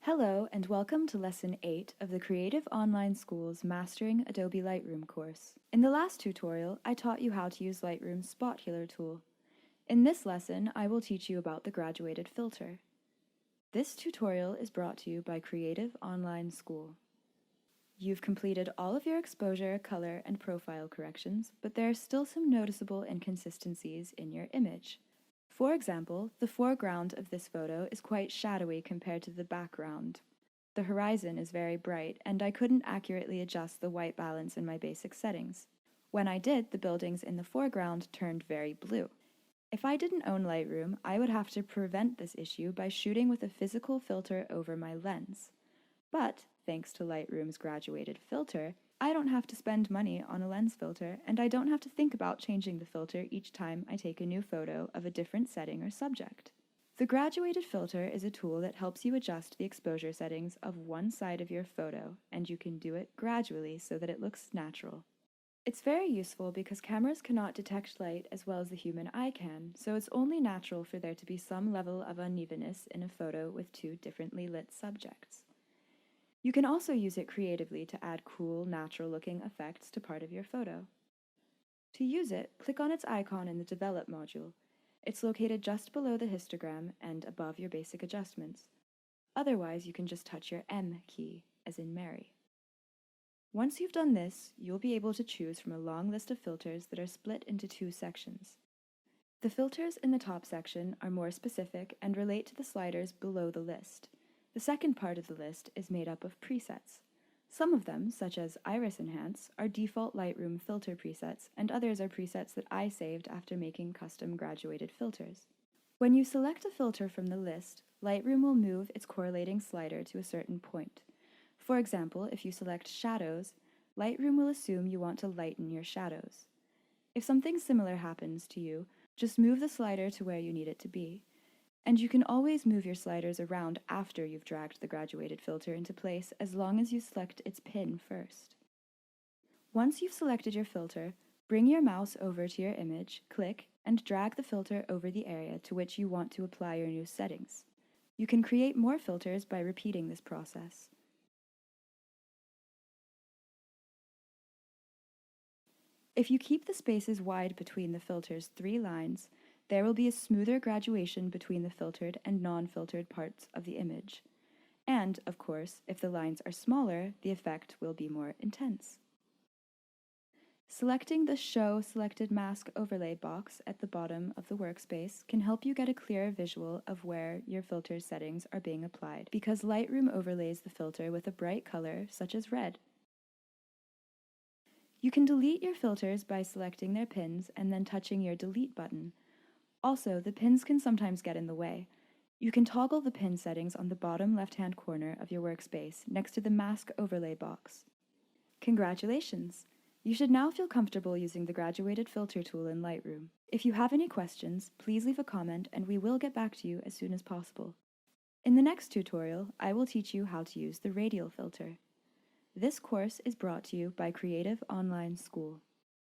Hello and welcome to Lesson 8 of the Creative Online School's Mastering Adobe Lightroom course. In the last tutorial, I taught you how to use Lightroom's Spot Healer tool. In this lesson, I will teach you about the graduated filter. This tutorial is brought to you by Creative Online School. You've completed all of your exposure, color, and profile corrections, but there are still some noticeable inconsistencies in your image. For example, the foreground of this photo is quite shadowy compared to the background. The horizon is very bright, and I couldn't accurately adjust the white balance in my basic settings. When I did, the buildings in the foreground turned very blue. If I didn't own Lightroom, I would have to prevent this issue by shooting with a physical filter over my lens. But, thanks to Lightroom's graduated filter, I don't have to spend money on a lens filter, and I don't have to think about changing the filter each time I take a new photo of a different setting or subject. The graduated filter is a tool that helps you adjust the exposure settings of one side of your photo, and you can do it gradually so that it looks natural. It's very useful because cameras cannot detect light as well as the human eye can, so it's only natural for there to be some level of unevenness in a photo with two differently lit subjects. You can also use it creatively to add cool, natural-looking effects to part of your photo. To use it, click on its icon in the Develop module. It's located just below the histogram and above your basic adjustments. Otherwise, you can just touch your M key, as in Mary. Once you've done this, you'll be able to choose from a long list of filters that are split into two sections. The filters in the top section are more specific and relate to the sliders below the list. The second part of the list is made up of presets. Some of them, such as Iris Enhance, are default Lightroom filter presets, and others are presets that I saved after making custom graduated filters. When you select a filter from the list, Lightroom will move its correlating slider to a certain point. For example, if you select Shadows, Lightroom will assume you want to lighten your shadows. If something similar happens to you, just move the slider to where you need it to be. And you can always move your sliders around after you've dragged the graduated filter into place as long as you select its pin first. Once you've selected your filter, bring your mouse over to your image, click, and drag the filter over the area to which you want to apply your new settings. You can create more filters by repeating this process. If you keep the spaces wide between the filter's three lines, there will be a smoother graduation between the filtered and non-filtered parts of the image. And, of course, if the lines are smaller, the effect will be more intense. Selecting the Show Selected Mask Overlay box at the bottom of the workspace can help you get a clearer visual of where your filter settings are being applied, because Lightroom overlays the filter with a bright color, such as red. You can delete your filters by selecting their pins and then touching your Delete button. Also, the pins can sometimes get in the way. You can toggle the pin settings on the bottom left-hand corner of your workspace next to the Mask Overlay box. Congratulations! You should now feel comfortable using the graduated filter tool in Lightroom. If you have any questions, please leave a comment and we will get back to you as soon as possible. In the next tutorial, I will teach you how to use the radial filter. This course is brought to you by Creative Online School.